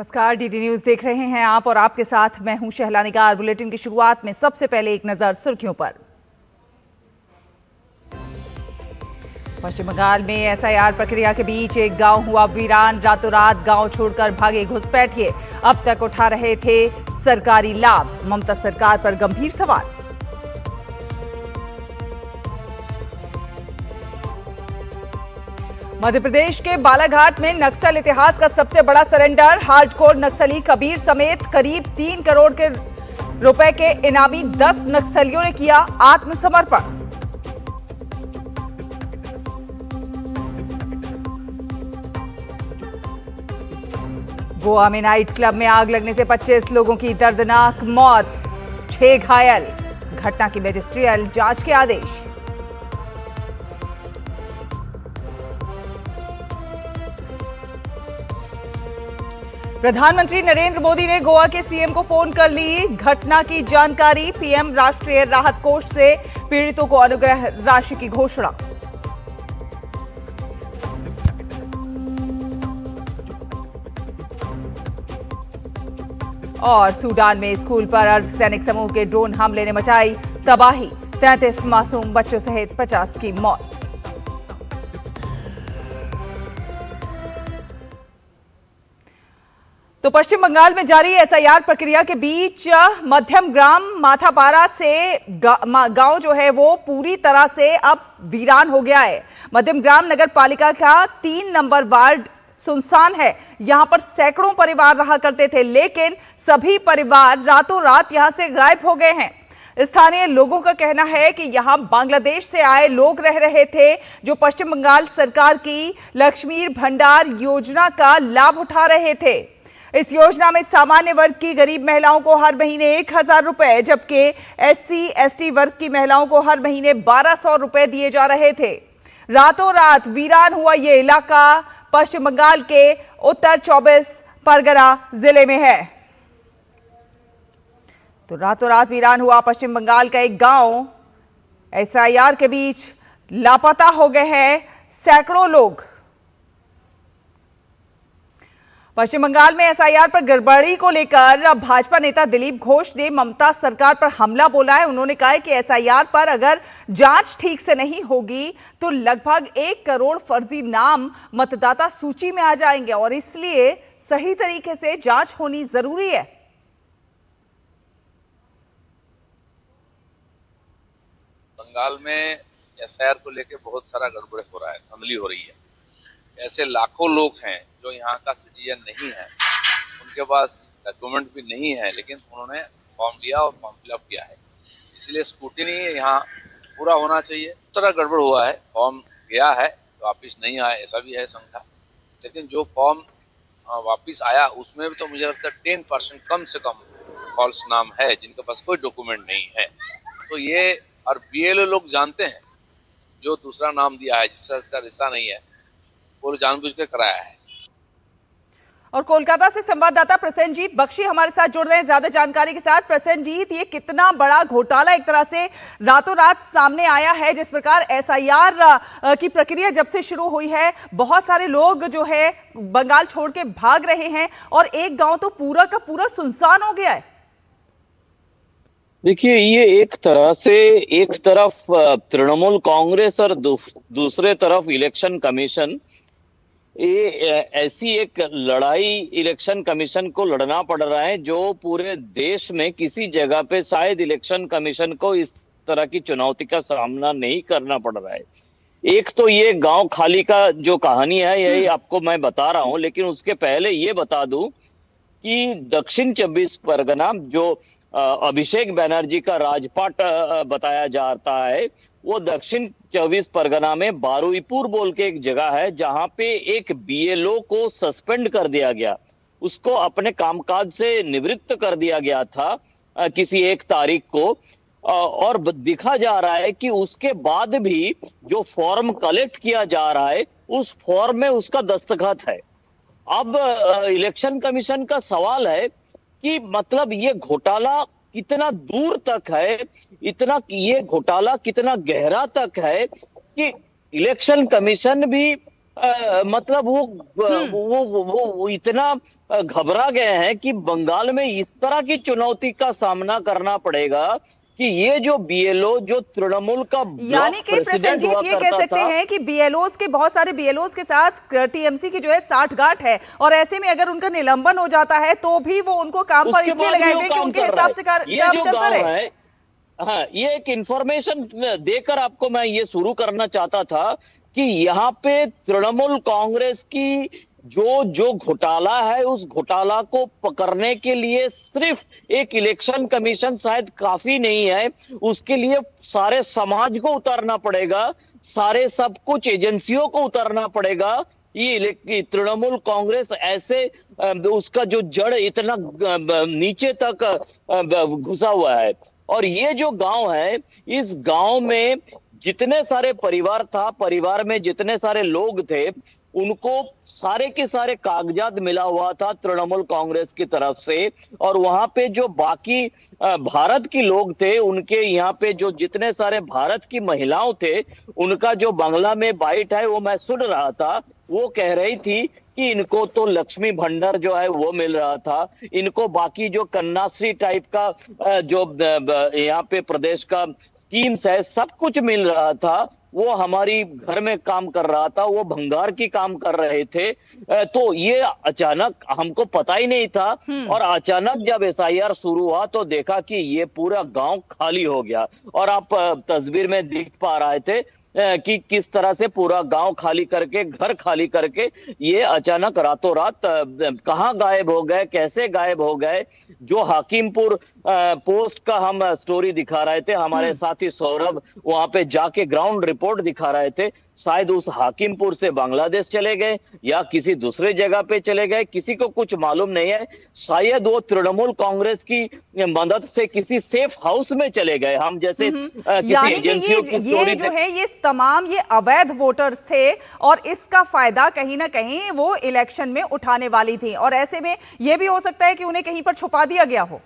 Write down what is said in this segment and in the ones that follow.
नमस्कार, DD news देख रहे हैं आप और आपके साथ मैं हूं शहला निगार। बुलेटिन की शुरुआत में सबसे पहले एक नजर सुर्खियों पर। पश्चिम बंगाल में एसआईआर प्रक्रिया के बीच एक गांव हुआ वीरान। रातों रात गांव छोड़कर भागे घुसपैठिए। अब तक उठा रहे थे सरकारी लाभ। ममता सरकार पर गंभीर सवाल। मध्य प्रदेश के बालाघाट में नक्सल इतिहास का सबसे बड़ा सरेंडर। हार्डकोर नक्सली कबीर समेत करीब 3 करोड़ के रुपए के इनामी 10 नक्सलियों ने किया आत्मसमर्पण। गोवा में नाइट क्लब में आग लगने से 25 लोगों की दर्दनाक मौत, 6 घायल। घटना की मजिस्ट्रियल जांच के आदेश। प्रधानमंत्री नरेंद्र मोदी ने गोवा के सीएम को फोन कर ली घटना की जानकारी। पीएम राष्ट्रीय राहत कोष से पीड़ितों को अनुग्रह राशि की घोषणा। और सूडान में स्कूल पर अर्धसैनिक समूह के ड्रोन हमले ने मचाई तबाही। 33 मासूम बच्चों सहित 50 की मौत। तो पश्चिम बंगाल में जारी एसआईआर प्रक्रिया के बीच मध्यम ग्राम माथापारा से गांव जो है वो पूरी तरह से अब वीरान हो गया है। मध्यम ग्राम नगर पालिका का 3 नंबर वार्ड सुनसान है। यहां पर सैकड़ों परिवार रहा करते थे, लेकिन सभी परिवार रातों रात यहां से गायब हो गए हैं। स्थानीय लोगों का कहना है कि यहां बांग्लादेश से आए लोग रह रहे थे, जो पश्चिम बंगाल सरकार की लक्ष्मी भंडार योजना का लाभ उठा रहे थे। इस योजना में सामान्य वर्ग की गरीब महिलाओं को हर महीने 1000 रुपए, जबकि SC/ST वर्ग की महिलाओं को हर महीने 1200 रुपए दिए जा रहे थे। रातों रात वीरान हुआ ये इलाका पश्चिम बंगाल के उत्तर 24 परगना जिले में है। तो रातों रात वीरान हुआ पश्चिम बंगाल का एक गांव। एसआईआर के बीच लापता हो गए हैं सैकड़ों लोग। पश्चिम बंगाल में एसआईआर पर गड़बड़ी को लेकर भाजपा नेता दिलीप घोष ने ममता सरकार पर हमला बोला है। उन्होंने कहा है कि एसआईआर पर अगर जांच ठीक से नहीं होगी तो लगभग 1 करोड़ फर्जी नाम मतदाता सूची में आ जाएंगे और इसलिए सही तरीके से जांच होनी जरूरी है। बंगाल में एसआईआर को लेकर बहुत सारा गड़बड़ हो रहा है, धांधली हो रही है। ऐसे लाखों लोग हैं जो यहाँ का सिटीजन नहीं है, उनके पास डॉक्यूमेंट भी नहीं है, लेकिन उन्होंने फॉर्म लिया और फॉर्म फिलअप किया है। इसलिए स्क्रूटिनी यहाँ पूरा होना चाहिए। उस तरह गड़बड़ हुआ है, फॉर्म गया है वापिस नहीं आया, ऐसा भी है शंका। लेकिन जो फॉर्म वापिस आया उसमें भी तो मुझे लगता है 10% कम से कम फॉल्स नाम है, जिनके पास कोई डॉक्यूमेंट नहीं है। तो ये और BLO लोग जानते हैं जो दूसरा नाम दिया है जिससे इसका रिश्ता नहीं है, वो जानबूझ के कराया है। और कोलकाता से संवाददाता प्रसेनजीत बख्शी हमारे साथ जुड़ रहे हैं ज्यादा जानकारी के साथ। प्रसेनजीत, ये कितना बड़ा घोटाला एक तरह से रातों रात सामने आया है। जिस प्रकार एसआईआर की प्रक्रिया जब से शुरू हुई है, बहुत सारे लोग जो है बंगाल छोड़ के भाग रहे हैं और एक गांव तो पूरा का पूरा सुनसान हो गया है। देखिए, ये एक तरह से एक तरफ तृणमूल कांग्रेस और दूसरे तरफ इलेक्शन कमीशन, ये ऐसी एक लड़ाई इलेक्शन कमीशन को लड़ना पड़ रहा है जो पूरे देश में किसी जगह पे शायद इलेक्शन कमीशन को इस तरह की चुनौती का सामना नहीं करना पड़ रहा है। एक तो ये गांव खाली का जो कहानी है यही आपको मैं बता रहा हूं, लेकिन उसके पहले ये बता दूं कि दक्षिण 24 परगना जो अभिषेक बनर्जी का राजपाट बताया जाता है, वो दक्षिण 24 परगना में बारुईपुर बोल के एक जगह है जहां पे एक BLO को सस्पेंड कर दिया गया। उसको अपने कामकाज से निवृत्त कर दिया गया था किसी एक तारीख को, और दिखा जा रहा है कि उसके बाद भी जो फॉर्म कलेक्ट किया जा रहा है उस फॉर्म में उसका दस्तखत है। अब इलेक्शन कमीशन का सवाल है कि मतलब ये घोटाला कितना दूर तक है, ये घोटाला कितना गहरा तक है कि इलेक्शन कमीशन भी मतलब वो इतना घबरा गए हैं कि बंगाल में इस तरह की चुनौती का सामना करना पड़ेगा कि ये जो बीएलओ जो तृणमूल का यानी ब्लॉक कि प्रेसिडेंट हुआ प्रसेनजीत ये कह करता सकते था, हैं कि बीएलओस के बहुत सारे बीएलओस के साथ टीएमसी की जो है साठगांठ है, और ऐसे में अगर उनका निलंबन हो जाता है तो भी वो उनको काम पर उसके इसलिए बाद भी लगाए वो हुए कि काम उनके कर रहा हिसाब है। से ये काम जो चलता गांव रहे। है, हाँ, ये एक इंफॉर्मेशन देकर आपको मैं ये शुरू करना चाहता था कि यहाँ पे तृणमूल कांग्रेस की जो जो घोटाला है, उस घोटाला को पकड़ने के लिए सिर्फ एक इलेक्शन कमीशन शायद काफी नहीं है, उसके लिए सारे समाज को उतारना पड़ेगा, सारे सब कुछ एजेंसियों को उतारना पड़ेगा। ये तृणमूल कांग्रेस ऐसे उसका जो जड़ इतना नीचे तक घुसा हुआ है। और ये जो गांव है, इस गांव में जितने सारे परिवार था, परिवार में जितने सारे लोग थे, उनको सारे के सारे कागजात मिला हुआ था तृणमूल कांग्रेस की तरफ से। और वहां पे जो बाकी भारत की लोग थे, उनके यहाँ पे जो जितने सारे भारत की महिलाओं थे, उनका जो बांग्ला में बाइट है वो मैं सुन रहा था। वो कह रही थी कि इनको तो लक्ष्मी भंडार जो है वो मिल रहा था, इनको बाकी जो कन्याश्री टाइप का जो यहाँ पे प्रदेश का स्कीम्स है सब कुछ मिल रहा था। वो हमारी घर में काम कर रहा था, वो भंगार की काम कर रहे थे। तो ये अचानक हमको पता ही नहीं था, और अचानक जब एसआईआर शुरू हुआ तो देखा कि ये पूरा गांव खाली हो गया। और आप तस्वीर में देख पा रहे थे कि किस तरह से पूरा गांव खाली करके, घर खाली करके ये अचानक रातों रात कहां गायब हो गए, कैसे गायब हो गए। जो हाकिमपुर पोस्ट का हम स्टोरी दिखा रहे थे, हमारे साथी सौरभ वहां पे जाके ग्राउंड रिपोर्ट दिखा रहे थे, शायद उस हाकिमपुर से बांग्लादेश चले गए या किसी दूसरे जगह पे चले गए, किसी को कुछ मालूम नहीं है। शायद वो तृणमूल कांग्रेस की मदद से किसी सेफ हाउस में चले गए। हम जैसे किसी यानी कि एजेंसियों की ये स्टोरी जो है ये तमाम ये अवैध वोटर्स थे, और इसका फायदा कहीं ना कहीं वो इलेक्शन में उठाने वाली थी, और ऐसे में ये भी हो सकता है कि उन्हें कहीं पर छुपा दिया गया हो।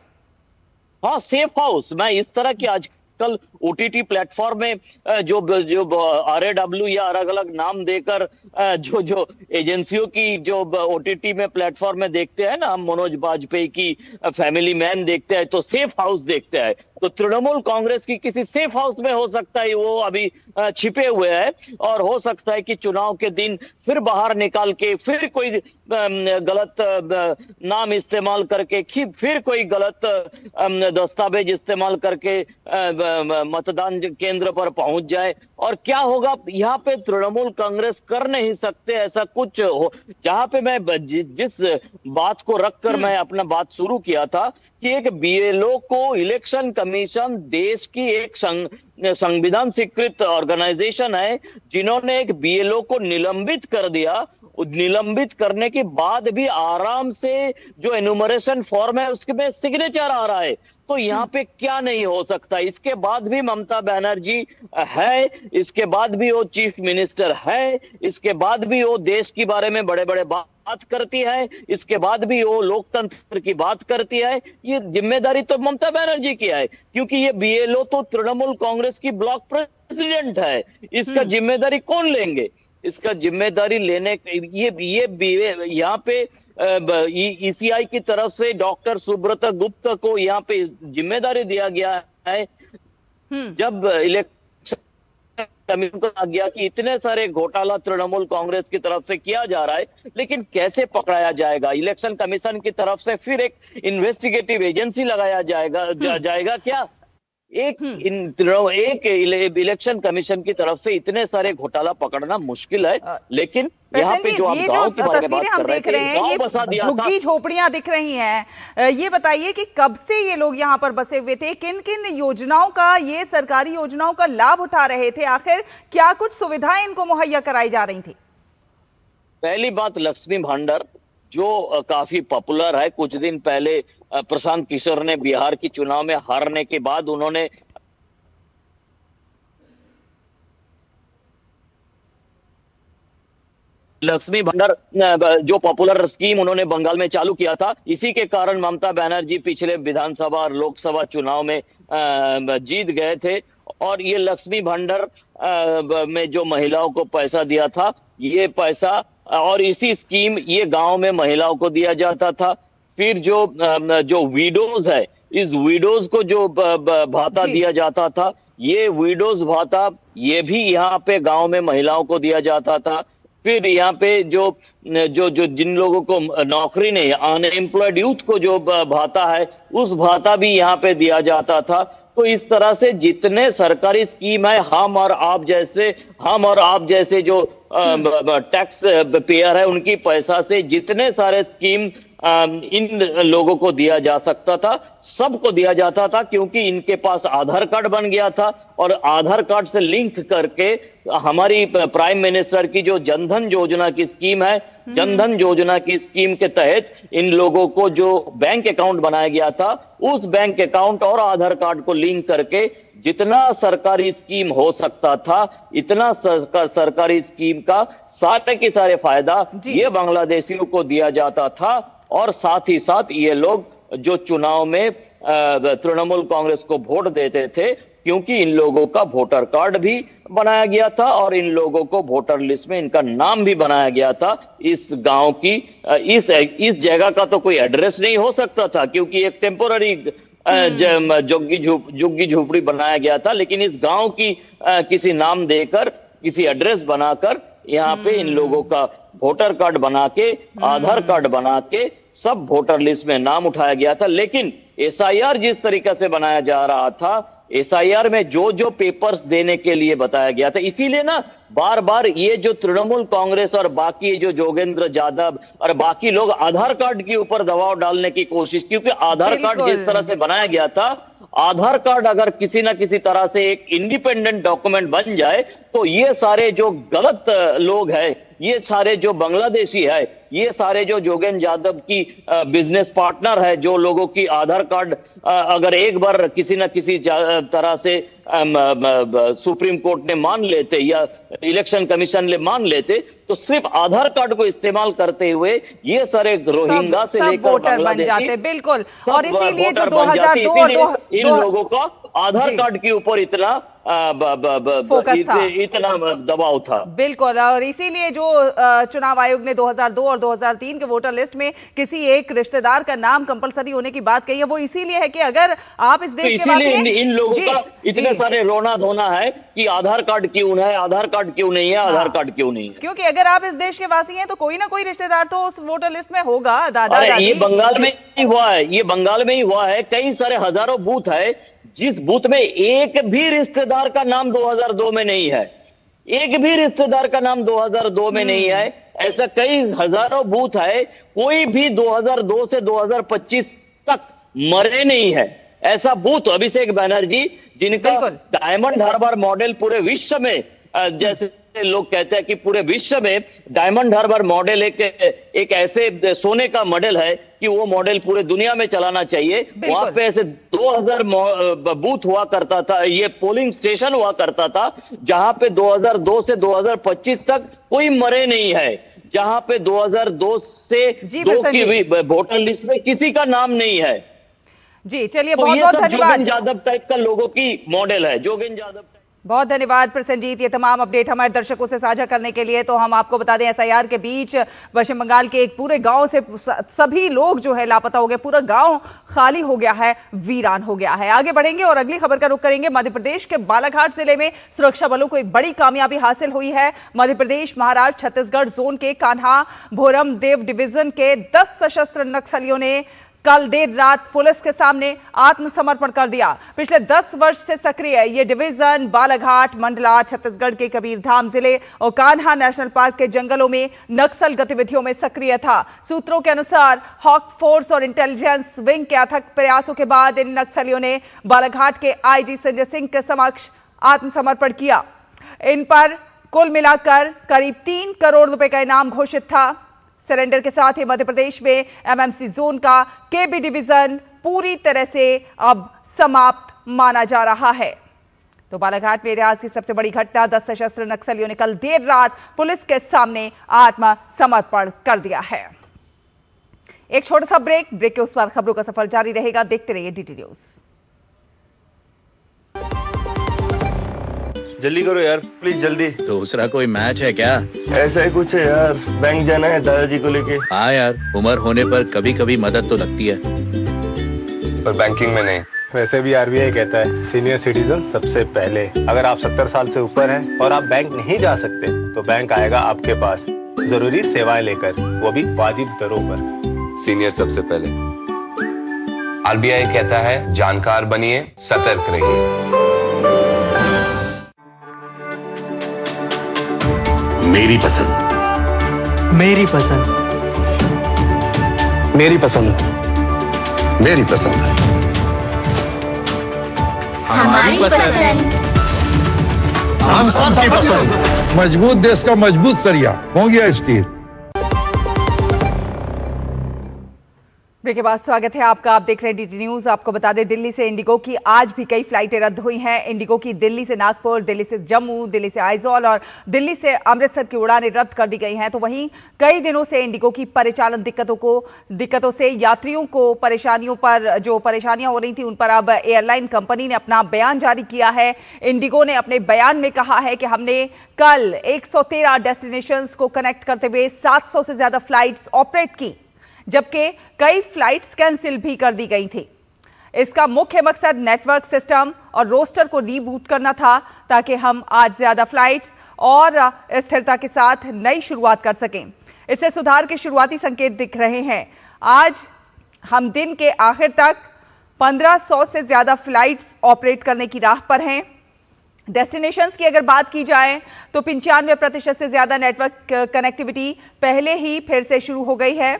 हाँ, सेफ हाउस। मैं इस तरह की आजकल ओटीटी प्लेटफॉर्म में जो जो RAW या अलग अलग नाम देकर जो जो एजेंसियों की जो ओटीटी में प्लेटफॉर्म में देखते हैं ना, हम मनोज बाजपेयी की फैमिली मैन देखते हैं तो सेफ हाउस देखते हैं, तो तृणमूल कांग्रेस की किसी सेफ हाउस में हो सकता है वो अभी छिपे हुए हैं। और हो सकता है कि चुनाव के दिन फिर बाहर निकाल के फिर कोई गलत नाम इस्तेमाल करके, फिर कोई गलत दस्तावेज इस्तेमाल करके मतदान केंद्र पर पहुंच जाए। और क्या होगा, यहाँ पे तृणमूल कांग्रेस कर नहीं सकते ऐसा कुछ हो। जहां पे मैं जिस बात को रखकर मैं अपना बात शुरू किया था कि एक बीएलओ को इलेक्शन कमीशन देश की एक संविधान स्वीकृत ऑर्गेनाइजेशन है, जिन्होंने एक बीएलओ को निलंबित कर दिया। निलंबित करने के बाद भी आराम से जो एनुमरेशन फॉर्म है उसमें सिग्नेचर आ रहा है, तो यहाँ पे क्या नहीं हो सकता। इसके बाद भी ममता बनर्जी है, इसके बाद भी वो चीफ मिनिस्टर है, इसके बाद भी वो देश के बारे में बड़े बड़े बात करती है, इसके बाद भी वो लोकतंत्र की बात करती है। ये जिम्मेदारी तो ममता बनर्जी की है, क्योंकि ये बीएलओ तो तृणमूल कांग्रेस की ब्लॉक प्रेसिडेंट है। इसका जिम्मेदारी कौन लेंगे? इसका जिम्मेदारी लेने ये यहाँ पे ईसीआई की तरफ से डॉक्टर सुब्रता गुप्ता को यहाँ पे जिम्मेदारी दिया गया है। जब इलेक्शन कमीशन को आ गया कि इतने सारे घोटाला तृणमूल कांग्रेस की तरफ से किया जा रहा है, लेकिन कैसे पकड़ाया जाएगा? इलेक्शन कमीशन की तरफ से फिर एक इन्वेस्टिगेटिव एजेंसी लगाया जाएगा क्या? एक इलेक्शन कमीशन की तरफ से इतने सारे घोटाला पकड़ना मुश्किल है। लेकिन यहाँ पे जो आप गांव की बारे में बात कर रहे थे, गांव बसा दिया था। झुग्गी झोपड़ियां दिख रही हैं। ये बताइए कि कब से ये लोग यहाँ पर बसे हुए थे, किन किन योजनाओं का, ये सरकारी योजनाओं का लाभ उठा रहे थे, आखिर क्या कुछ सुविधाएं इनको मुहैया कराई जा रही थी? पहली बात, लक्ष्मी भंडार जो काफी पॉपुलर है। कुछ दिन पहले प्रशांत किशोर ने बिहार की चुनाव में हारने के बाद उन्होंने लक्ष्मी भंडार जो पॉपुलर स्कीम उन्होंने बंगाल में चालू किया था, इसी के कारण ममता बनर्जी पिछले विधानसभा और लोकसभा चुनाव में जीत गए थे। और ये लक्ष्मी भंडार में जो महिलाओं को पैसा दिया था ये पैसा, और इसी स्कीम ये गांव में महिलाओं को दिया जाता था। फिर जो विडोज है, इस विडोज को जो भाता जी। दिया जाता था, ये विडोज भाता ये भी यहाँ पे गांव में महिलाओं को दिया जाता था। फिर यहाँ पे जो जो जो जिन लोगों को नौकरी नहीं, अनएम्प्लॉयड यूथ को जो भाता है, उस भाता भी यहाँ पे दिया जाता था। तो इस तरह से जितने सरकारी स्कीम है, हम और आप जैसे जो टैक्स पेयर है, उनकी पैसा से जितने सारे स्कीम इन लोगों को दिया जा सकता था, सबको दिया जाता था, क्योंकि इनके पास आधार कार्ड बन गया था। और आधार कार्ड से लिंक करके हमारी प्राइम मिनिस्टर की जो जनधन योजना की स्कीम है, जनधन योजना की स्कीम के तहत इन लोगों को जो बैंक अकाउंट बनाया गया था, उस बैंक अकाउंट और आधार कार्ड को लिंक करके जितना सरकारी स्कीम हो सकता था, इतना सरकारी स्कीम का सारे के सारे फायदा ये बांग्लादेशियों को दिया जाता था। और साथ ही साथ ये लोग जो चुनाव में तृणमूल कांग्रेस को वोट देते थे, क्योंकि इन लोगों का वोटर कार्ड भी बनाया गया था और इन लोगों को वोटर लिस्ट में इनका नाम भी बनाया गया था। इस गांव की इस जगह का तो कोई एड्रेस नहीं हो सकता था, क्योंकि एक टेम्पोररी झुग्गी झोपड़ी बनाया गया था। लेकिन इस गांव की किसी नाम देकर, किसी एड्रेस बनाकर यहाँ पे इन लोगों का वोटर कार्ड बना के, आधार कार्ड बना के सब वोटर लिस्ट में नाम उठाया गया था। लेकिन एसआईआर जिस तरीके से बनाया जा रहा था, एसआईआर में जो जो पेपर्स देने के लिए बताया गया था, इसीलिए ना बार बार ये जो तृणमूल कांग्रेस और बाकी जो जोगेंद्र यादव और बाकी लोग आधार कार्ड के ऊपर दबाव डालने की कोशिश, क्योंकि आधार कार्ड जिस तरह से बनाया गया था, आधार कार्ड अगर किसी ना किसी तरह से एक इंडिपेंडेंट डॉक्यूमेंट बन जाए, तो ये सारे जो गलत लोग हैं, ये सारे जो बांग्लादेशी है, ये सारे जो जोगेंद्र यादव की बिजनेस पार्टनर है, जो लोगों की आधार कार्ड अगर एक बार किसी न किसी तरह से सुप्रीम कोर्ट ने मान लेते या इलेक्शन कमीशन ने मान लेते, तो सिर्फ आधार कार्ड को इस्तेमाल करते हुए ये सारे रोहिंग्या से लेकर वोटर बन जाते। बिल्कुल, और इसीलिए जो 2002 और इन लोगों का आधार कार्ड के ऊपर इतना फोकस था, इतना दबाव था। बिल्कुल, और इसीलिए जो चुनाव आयोग ने 2002 और 2003 के वोटर लिस्ट में किसी एक रिश्तेदार का नाम कंपलसरी होने की बात कही है, वो इसीलिए है कि अगर आप इस देश के वासी हैं, इन लोगों का इतने सारे रोना धोना है कि आधार कार्ड क्यों है, आधार कार्ड क्यों नहीं है, आधार कार्ड क्यों नहीं है। क्योंकि अगर आप इस देश के वासी हैं तो कोई ना कोई रिश्तेदार तो उस वोटर लिस्ट में होगा। दादा दादी, ये बंगाल में ही हुआ है, ये बंगाल में ही हुआ है। कई सारे हजारों बूथ है, जिस बूथ में एक भी रिश्तेदार का नाम 2002 में नहीं है, एक भी रिश्तेदार का नाम 2002 में नहीं है। ऐसा कई हजारों बूथ है, कोई भी 2002 से 2025 तक मरे नहीं है। ऐसा बूथ अभिषेक बनर्जी, जिनका डायमंड हार्बर मॉडल पूरे विश्व में, जैसे लोग कहते हैं कि पूरे विश्व में डायमंड हार्बर मॉडल एक ऐसे सोने का मॉडल है कि वो मॉडल पूरे दुनिया में चलाना चाहिए। वहां पे ऐसे 2000 बूथ हुआ करता था, ये पोलिंग स्टेशन हुआ करता था, जहां पे 2002 से 2025 तक कोई मरे नहीं है, जहां पे 2002 से 2 की वोटर लिस्ट में किसी का नाम नहीं है। जी चलिए, बहुत बहुत धन्यवाद। जोगेंद्र यादव टाइप का लोगों की मॉडल है, जोगेंद्र यादव। बहुत धन्यवाद प्रसन्नजीत, ये तमाम अपडेट हमारे दर्शकों से साझा करने के लिए। तो हम आपको बता दें, एसआईआर के बीच पश्चिम बंगाल के एक पूरे गांव से सभी लोग जो है लापता हो गए, पूरा गांव खाली हो गया है, वीरान हो गया है। आगे बढ़ेंगे और अगली खबर का रुख करेंगे। मध्य प्रदेश के बालाघाट जिले में सुरक्षा बलों को एक बड़ी कामयाबी हासिल हुई है। मध्य प्रदेश, महाराष्ट्र, छत्तीसगढ़ जोन के कान्हा भोरम देव डिवीजन के 10 सशस्त्र नक्सलियों ने कल देर रात पुलिस के सामने आत्मसमर्पण कर दिया। पिछले 10 वर्ष से सक्रिय ये डिवीजन बालाघाट, मंडला, छत्तीसगढ़ के कबीरधाम जिले और कान्हा नेशनल पार्क के जंगलों में नक्सल गतिविधियों में सक्रिय था। सूत्रों के अनुसार हॉक फोर्स और इंटेलिजेंस विंग के अथक प्रयासों के बाद इन नक्सलियों ने बालाघाट के आईजी संजय सिंह के समक्ष आत्मसमर्पण किया। इन पर कुल मिलाकर करीब 3 करोड़ रुपए का इनाम घोषित था। सरेंडर के साथ ही मध्य प्रदेश में एमएमसी जोन का केबी डिवीजन पूरी तरह से अब समाप्त माना जा रहा है। तो बालाघाट में इतिहास की सबसे बड़ी घटना, 10 सशस्त्र नक्सलियों ने कल देर रात पुलिस के सामने आत्मसमर्पण कर दिया है। एक छोटा सा ब्रेक के उस पर खबरों का सफर जारी रहेगा। देखते रहिए डीटी न्यूज। जल्दी करो यार, प्लीज जल्दी। दूसरा कोई मैच है क्या? ऐसा ही कुछ है यार, बैंक जाना है दादाजी को लेके। हाँ यार, उम्र होने पर कभी कभी मदद तो लगती है, पर बैंकिंग में नहीं। वैसे भी आरबीआई कहता है सीनियर सिटीजन सबसे पहले। अगर आप 70 साल से ऊपर हैं और आप बैंक नहीं जा सकते तो बैंक आएगा आपके पास जरूरी सेवाएं लेकर, वो भी वाजिब दरों पर। सीनियर सबसे पहले। आरबीआई कहता है जानकार बनिए, सतर्क रहिए। मेरी पसंद, मेरी पसंद, मेरी पसंद, मेरी पसंद, हमारी पसंद, हम सबकी पसंद। मजबूत देश का मजबूत सरिया हो गया स्टील। ब्रेक के बाद स्वागत है आपका। आप देख रहे हैं डीटी न्यूज। आपको बता दें, दिल्ली से इंडिगो की आज भी कई फ्लाइटें रद्द हुई हैं। इंडिगो की दिल्ली से नागपुर, दिल्ली से जम्मू, दिल्ली से आइजॉल और दिल्ली से अमृतसर की उड़ानें रद्द कर दी गई हैं। तो वहीं कई दिनों से इंडिगो की परिचालन दिक्कतों से यात्रियों को परेशानियां हो रही थी, उन पर अब एयरलाइन कंपनी ने अपना बयान जारी किया है। इंडिगो ने अपने बयान में कहा है कि हमने कल 113 डेस्टिनेशंस को कनेक्ट करते हुए 700 से ज्यादा फ्लाइट्स ऑपरेट की, जबकि कई फ्लाइट्स कैंसिल भी कर दी गई थी। इसका मुख्य मकसद नेटवर्क सिस्टम और रोस्टर को रीबूट करना था, ताकि हम आज ज्यादा फ्लाइट्स और स्थिरता के साथ नई शुरुआत कर सकें। इससे सुधार के शुरुआती संकेत दिख रहे हैं। आज हम दिन के आखिर तक 1500 से ज्यादा फ्लाइट्स ऑपरेट करने की राह पर हैं। डेस्टिनेशंस की अगर बात की जाए तो 95% से ज्यादा नेटवर्क कनेक्टिविटी पहले ही फिर से शुरू हो गई है,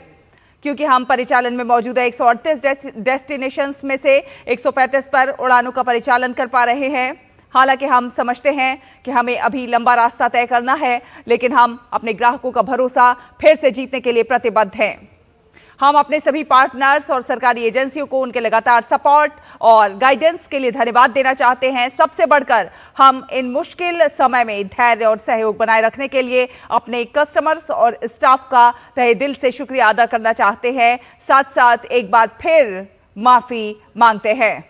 क्योंकि हम परिचालन में मौजूद है 138 डेस्टिनेशंस में से 135 पर उड़ानों का परिचालन कर पा रहे हैं। हालांकि हम समझते हैं कि हमें अभी लंबा रास्ता तय करना है, लेकिन हम अपने ग्राहकों का भरोसा फिर से जीतने के लिए प्रतिबद्ध हैं। हम अपने सभी पार्टनर्स और सरकारी एजेंसियों को उनके लगातार सपोर्ट और गाइडेंस के लिए धन्यवाद देना चाहते हैं। सबसे बढ़कर हम इन मुश्किल समय में धैर्य और सहयोग बनाए रखने के लिए अपने कस्टमर्स और स्टाफ का तहे दिल से शुक्रिया अदा करना चाहते हैं। साथ साथ एक बार फिर माफी मांगते हैं।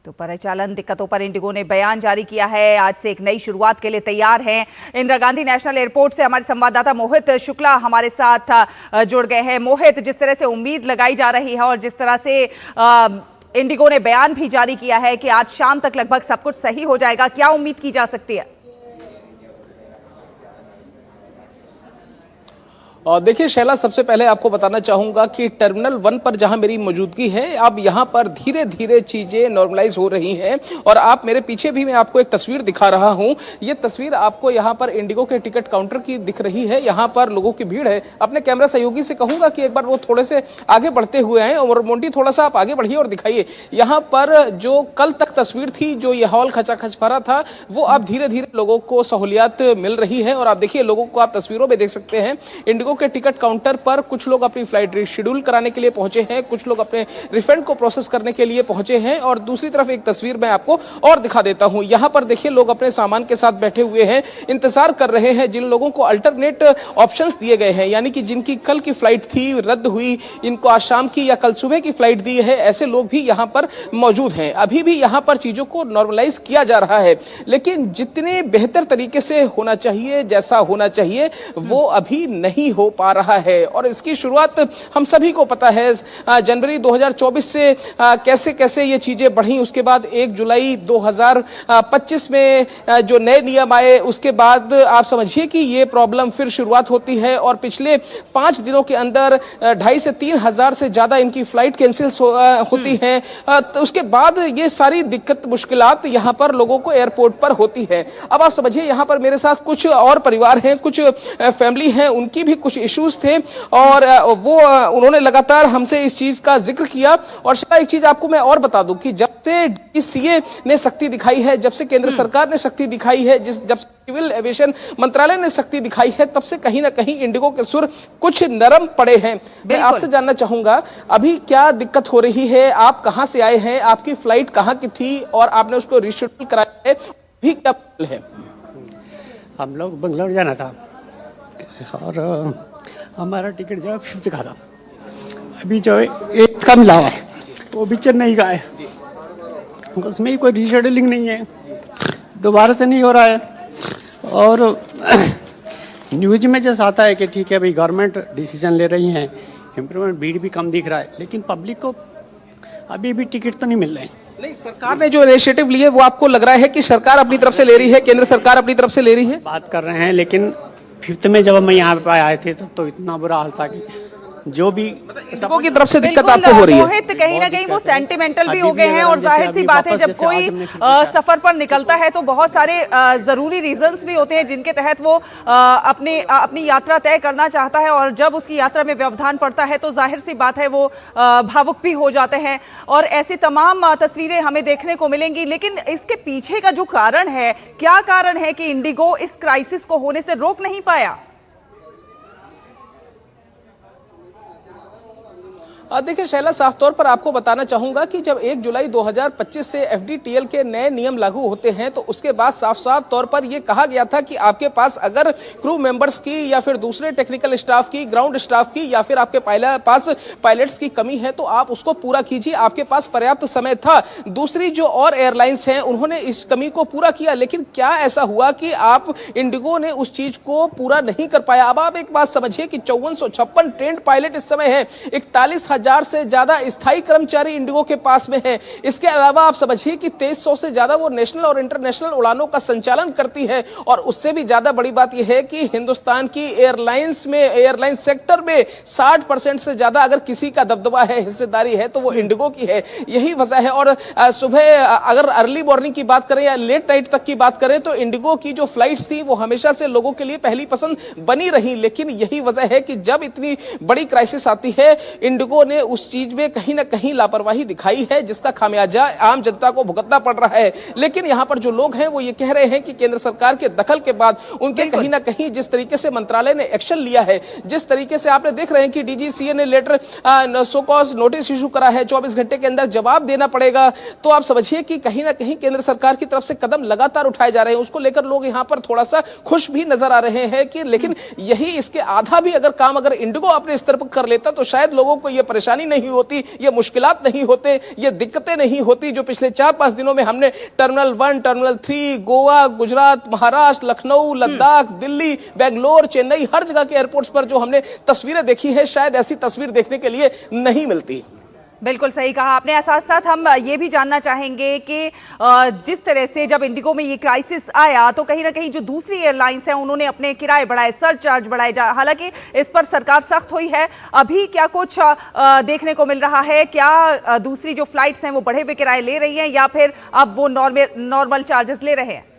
तो परिचालन दिक्कतों पर इंडिगो ने बयान जारी किया है। आज से एक नई शुरुआत के लिए तैयार हैं। इंदिरा गांधी नेशनल एयरपोर्ट से हमारे संवाददाता मोहित शुक्ला हमारे साथ जुड़ गए हैं। मोहित, जिस तरह से उम्मीद लगाई जा रही है और जिस तरह से इंडिगो ने बयान भी जारी किया है कि आज शाम तक लगभग सब कुछ सही हो जाएगा, क्या उम्मीद की जा सकती है? देखिए शैला, सबसे पहले आपको बताना चाहूंगा कि टर्मिनल 1 पर जहां मेरी मौजूदगी है, अब यहां पर धीरे धीरे चीजें नॉर्मलाइज हो रही हैं। और आप मेरे पीछे भी मैं आपको एक तस्वीर दिखा रहा हूं। ये तस्वीर आपको यहां पर इंडिगो के टिकट काउंटर की दिख रही है। यहां पर लोगों की भीड़ है। अपने कैमरा सहयोगी से कहूंगा कि एक बार वो थोड़े से आगे बढ़ते हुए हैं, और मोंटी थोड़ा सा आप आगे बढ़िए और दिखाइए। यहाँ पर जो कल तक तस्वीर थी, जो ये हॉल खचाखच भरा था, वो अब धीरे धीरे लोगों को सहूलियत मिल रही है। और आप देखिए, लोगों को आप तस्वीरों में देख सकते हैं। इंडिगो के टिकट काउंटर पर कुछ लोग अपनी फ्लाइट रिशेड्यूल कराने के लिए पहुंचे हैं, कुछ लोग अपने रिफंड को प्रोसेस करने के लिए पहुंचे हैं। और दूसरी तरफ एक तस्वीर मैं आपको और दिखा देता हूं। यहां पर देखिए, लोग अपने सामान के साथ बैठे हुए हैं, इंतजार कर रहे हैं। जिन लोगों को अल्टरनेट ऑप्शंस दिए गए हैं, यानी कि जिनकी कल की फ्लाइट थी रद्द हुई, इनको आज शाम की या कल सुबह की फ्लाइट दी है, ऐसे लोग भी यहां पर मौजूद हैं। अभी भी यहां पर चीजों को नॉर्मलाइज किया जा रहा है, लेकिन जितने बेहतर तरीके से होना चाहिए, जैसा होना चाहिए, वो अभी नहीं हो पा रहा है। और इसकी शुरुआत हम सभी को पता है, जनवरी 2024 से कैसे कैसे ये चीजें बढ़ी। उसके बाद 1 जुलाई 2025 में जो नए नियम आए, उसके बाद आप समझिए कि ये प्रॉब्लम फिर शुरुआत होती है। और पिछले 5 दिनों के अंदर 2,500 से 3,000 से ज्यादा इनकी फ्लाइट कैंसिल होती हैं। तो उसके बाद ये सारी दिक्कत मुश्किलात यहाँ पर लोगों को एयरपोर्ट पर होती है। अब आप समझिए, यहाँ पर मेरे साथ कुछ और परिवार हैं, कुछ फैमिली हैं, उनकी भी कुछ इश्यूज थे, और वो उन्होंने लगातार हमसे इस चीज का जिक्र किया। और शायद एक चीज आपको मैं और बता दूं कि जब से डीसीए ने सख्ती दिखाई है, जब से केंद्र सरकार ने सख्ती दिखाई है, जब सिविल एविएशन मंत्रालय ने सख्ती दिखाई है, तब से कहीं ना कहीं इंडिगो के सुर कुछ नरम पड़े हैं। मैं आपसे जानना चाहूंगा, अभी क्या दिक्कत हो रही है? आप कहां से आए हैं? आपकी फ्लाइट कहां की थी और आपने उसको रिशेड्यूल कराया है? भी क्या है? हम लोग बंगलौर जाना था और हमारा टिकट जो है 5th का था। अभी जो 8th का मिला हुआ है वो भी चेन्नई का है, उसमें कोई रीशेड्यूलिंग नहीं है, दोबारा से नहीं हो रहा है। और न्यूज में जैसा आता है कि ठीक है भाई गवर्नमेंट डिसीजन ले रही है, इम्प्रूवमेंट, भीड़ भी कम दिख रहा है, लेकिन पब्लिक को अभी भी टिकट तो नहीं मिल रहे हैं। नहीं, सरकार ने जो इनिशिएटिव लिए वो आपको लग रहा है कि सरकार अपनी तरफ से ले रही है, केंद्र सरकार अपनी तरफ से ले रही है? बात कर रहे हैं, लेकिन 5th में जब हम यहाँ पे आए थे तब तो इतना बुरा हाल था कि जो भी सबको की तरफ से दिक्कत आपको हो रही है। मोहित, कहीं ना कहीं वो सेंटिमेंटल भी हो गए हैं और जाहिर सी बात है जब कोई सफर पर निकलता है तो बहुत सारे जरूरी रीजंस भी होते हैं जिनके तहत वो अपनी यात्रा तय करना चाहता है, और जब उसकी यात्रा में व्यवधान पड़ता है तो जाहिर सी बात है वो भावुक भी हो जाते हैं, और ऐसी तमाम तस्वीरें हमें देखने को मिलेंगी। लेकिन इसके पीछे का जो कारण है, क्या कारण है कि इंडिगो इस क्राइसिस को होने से रोक नहीं पाया? देखिए शैला, साफ तौर पर आपको बताना चाहूंगा कि जब 1 जुलाई 2025 से एफडीटीएल के नए नियम लागू होते हैं तो उसके बाद साफ साफ तौर पर यह कहा गया था कि आपके पास अगर क्रू मेंबर्स की या फिर दूसरे टेक्निकल स्टाफ की, ग्राउंड स्टाफ की या फिर आपके पास पायलट्स की कमी है तो आप उसको पूरा कीजिए, आपके पास पर्याप्त समय था। दूसरी जो और एयरलाइंस हैं उन्होंने इस कमी को पूरा किया, लेकिन क्या ऐसा हुआ कि आप इंडिगो ने उस चीज को पूरा नहीं कर पाया? अब आप एक बात समझिए कि 5456 ट्रेंड पायलट इस समय है, 41,000 से ज्यादा स्थायी कर्मचारी इंडिगो के पास में है। इसके अलावा आप समझिए कि 2300 से ज्यादा वो नेशनल और इंटरनेशनल उड़ानों का संचालन करती है, और उससे भी ज्यादा बड़ी बात यह है कि हिंदुस्तान की एयरलाइन सेक्टर में 60% से ज्यादा अगर किसी का दबदबा है, हिस्सेदारी है तो वो इंडिगो की है। यही वजह है। और सुबह अगर अर्ली मॉर्निंग की बात करें या लेट नाइट तक की बात करें तो इंडिगो की जो फ्लाइट्स थी वो हमेशा से लोगों के लिए पहली पसंद बनी रही, लेकिन यही वजह है कि जब इतनी बड़ी क्राइसिस आती है इंडिगो ने उस चीज में कहीं ना कहीं लापरवाही दिखाई है, जिसका खामियाजा आम जनता को भुगतना पड़ रहा है। लेकिन यहां पर जो लोग हैं वो ये कह रहे हैं कि केंद्र सरकार के दखल के बाद उनके कहीं ना कहीं जिस तरीके से मंत्रालय ने एक्शन लिया है, जिस तरीके से आपने देख रहे हैं कि डीजीसीए ने letter show cause notice issue करा है, 24 घंटे के अंदर जवाब देना पड़ेगा, तो आप समझिए कि कहीं ना कहीं केंद्र सरकार की तरफ से कदम लगातार उठाए जा रहे हैं। उसको लेकर लोग यहां पर थोड़ा सा खुश भी नजर आ रहे हैं कि लेकिन यही इसके आधा भी अगर काम अगर इंडिगो अपने स्तर पर कर लेता तो शायद लोगों को यह परेशानी नहीं होती, ये मुश्किलात नहीं होते, ये दिक्कतें नहीं होती जो पिछले 4-5 दिनों में हमने टर्मिनल 1, टर्मिनल 3, गोवा, गुजरात, महाराष्ट्र, लखनऊ, लद्दाख, दिल्ली, बेंगलोर, चेन्नई, हर जगह के एयरपोर्ट्स पर जो हमने तस्वीरें देखी है, शायद ऐसी तस्वीर देखने के लिए नहीं मिलती। बिल्कुल सही कहा आपने। साथ साथ हम ये भी जानना चाहेंगे कि जिस तरह से जब इंडिगो में ये क्राइसिस आया तो कहीं ना कहीं जो दूसरी एयरलाइंस हैं उन्होंने अपने किराए बढ़ाए, सरचार्ज बढ़ाए, हालांकि इस पर सरकार सख्त हुई है। अभी क्या कुछ देखने को मिल रहा है? क्या दूसरी जो फ्लाइट्स हैं वो बढ़े हुए किराए ले रही हैं या फिर अब वो नॉर्मल चार्जेस ले रहे हैं?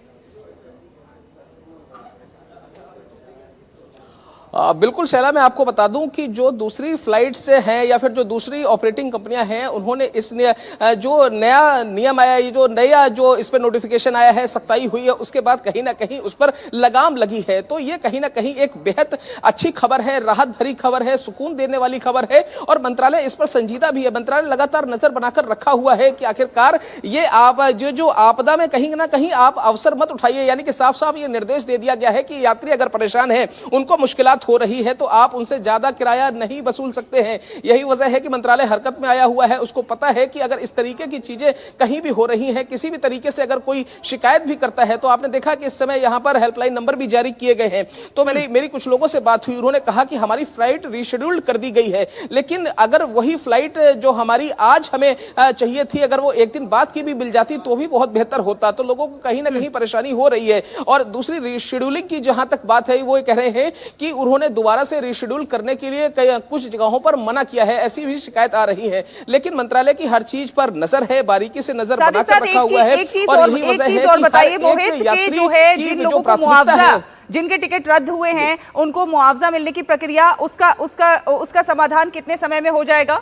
बिल्कुल शैला, मैं आपको बता दूं कि जो दूसरी फ्लाइट से हैं या फिर जो दूसरी ऑपरेटिंग कंपनियां हैं उन्होंने इस जो नया नियम आया, ये जो नया जो इस पर नोटिफिकेशन आया है, सख्ताई हुई है, उसके बाद कहीं ना कहीं उस पर लगाम लगी है। तो ये कहीं ना कहीं एक बेहद अच्छी खबर है, राहत भरी खबर है, सुकून देने वाली खबर है, और मंत्रालय इस पर संजीदा भी है। मंत्रालय लगातार नजर बनाकर रखा हुआ है कि आखिरकार ये आप जो आपदा में कहीं ना कहीं आप अवसर मत उठाइए, यानी कि साफ साफ ये निर्देश दे दिया गया है कि यात्री अगर परेशान है, उनको मुश्किलात हो रही है तो आप उनसे ज्यादा किराया नहीं वसूल सकते हैं। यही वजह है कि मंत्रालय हरकत में आया हुआ है। उसको पता है कि अगर इस तरीके की चीजें कहीं भी हो रही हैं, किसी भी तरीके से अगर कोई शिकायत भी करता है, तो आपने देखा कि इस समय यहां पर हेल्पलाइन नंबर भी जारी किए गए हैं। तो मेरी कुछ लोगों से बात हुई, उन्होंने कहा कि हमारी फ्लाइट रीशेड्यूल कर दी गई है, लेकिन अगर वही फ्लाइट जो हमारी आज हमें चाहिए थी, अगर वो एक दिन बाद की भी मिल जाती तो भी बहुत बेहतर होता। तो लोगों को कहीं ना कहीं परेशानी हो रही है। और दूसरी रीशेड्यूलिंग की जहां तक बात है, वो कह रहे हैं कि उन्होंने दोबारा से रीशेड्यूल करने के लिए कुछ जगहों पर मना किया है, ऐसी भी शिकायत आ रही है। लेकिन मंत्रालय की हर चीज पर नजर है, बारीकी से नजर बनाकर रखा हुआ है। और यही वजह है कि बताइए मोहित, जो है जिन लोगों को मुआवजा, जिनके टिकट रद्द हुए हैं, उनको मुआवजा मिलने की प्रक्रिया, उसका समाधान कितने समय में हो जाएगा?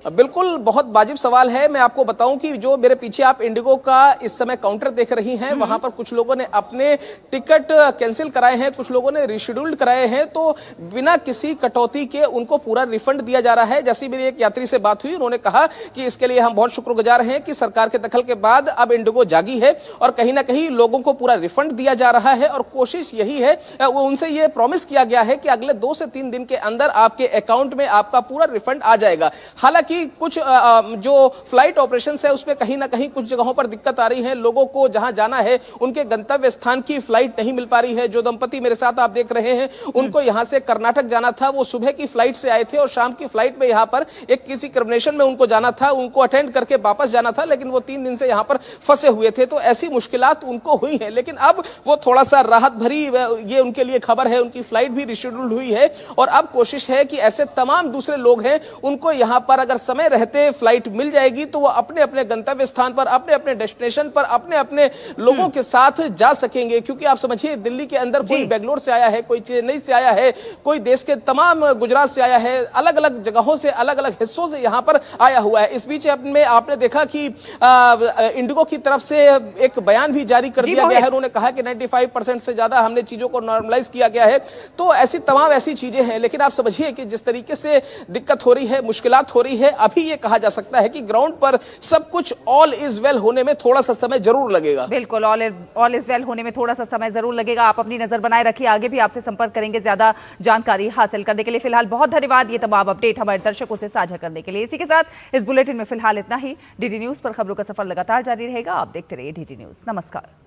बिल्कुल, बहुत वाजिब सवाल है। मैं आपको बताऊं कि जो मेरे पीछे आप इंडिगो का इस समय काउंटर देख रही हैं, वहां पर कुछ लोगों ने अपने टिकट कैंसिल कराए हैं, कुछ लोगों ने रिशेड्यूल्ड कराए हैं, तो बिना किसी कटौती के उनको पूरा रिफंड दिया जा रहा है। जैसी मेरी एक यात्री से बात हुई, उन्होंने कहा कि इसके लिए हम बहुत शुक्रगुजार हैं कि सरकार के दखल के बाद अब इंडिगो जागी है और कहीं ना कहीं लोगों को पूरा रिफंड दिया जा रहा है। और कोशिश यही है, वो उनसे ये प्रॉमिस किया गया है कि अगले 2 से 3 दिन के अंदर आपके अकाउंट में आपका पूरा रिफंड आ जाएगा। हालांकि कुछ जो फ्लाइट ऑपरेशंस है उसमें कहीं ना कहीं कुछ जगहों पर दिक्कत आ रही है। लोगों को जहां जाना है उनके गंतव्य स्थान की फ्लाइट नहीं मिल पा रही है। जो दंपति मेरे साथ आप देख रहे हैं, उनको यहां से कर्नाटक जाना था, वो सुबह की फ्लाइट से आए थे और शाम की फ्लाइट में यहां पर एक किसी कन्वेंशन में उनको जाना था, उनको अटेंड करके वापस जाना था, लेकिन वो 3 दिन से यहां पर फंसे हुए थे। तो ऐसी मुश्किलात उनको हुई है, लेकिन अब वो थोड़ा सा राहत भरी ये उनके लिए खबर है। उनकी फ्लाइट भी रिशेड्यूल्ड हुई है और अब कोशिश है कि ऐसे तमाम दूसरे लोग हैं, उनको यहां पर अगर समय रहते फ्लाइट मिल जाएगी तो वो अपने अपने गंतव्य स्थान पर, अपने अपने डेस्टिनेशन पर, अपने अपने लोगों के साथ जा सकेंगे। क्योंकि आप समझिए, दिल्ली के अंदर कोई बेंगलोर से आया है, कोई चेन्नई से आया है, कोई देश के तमाम गुजरात से आया है, अलग अलग जगहों से, अलग अलग हिस्सों से यहां पर आया हुआ है। इस बीच में आपने देखा कि इंडिगो की तरफ से एक बयान भी जारी कर दिया गया है। उन्होंने कहा कि 95% से ज्यादा हमने चीजों को नॉर्मलाइज किया गया है। तो ऐसी तमाम ऐसी चीजें हैं, लेकिन आप समझिए कि जिस तरीके से दिक्कत हो रही है, मुश्किलात हो रही है, अभी ये कहा जा सकता है कि ग्राउंड पर सब कुछ ऑल इज वेल होने में थोड़ा सा समय जरूर लगेगा। बिल्कुल, ऑल इज वेल होने में थोड़ा सा समय जरूर लगेगा। आप अपनी नजर बनाए रखिए, आगे भी आपसे संपर्क करेंगे ज्यादा जानकारी हासिल करने के लिए। फिलहाल बहुत धन्यवाद ये तमाम अपडेट हमारे दर्शकों से साझा करने के लिए। इसी के साथ इस बुलेटिन में फिलहाल इतना ही। डीडी न्यूज पर खबरों का सफर लगातार जारी रहेगा। आप देखते रहिए डीडी न्यूज। नमस्कार।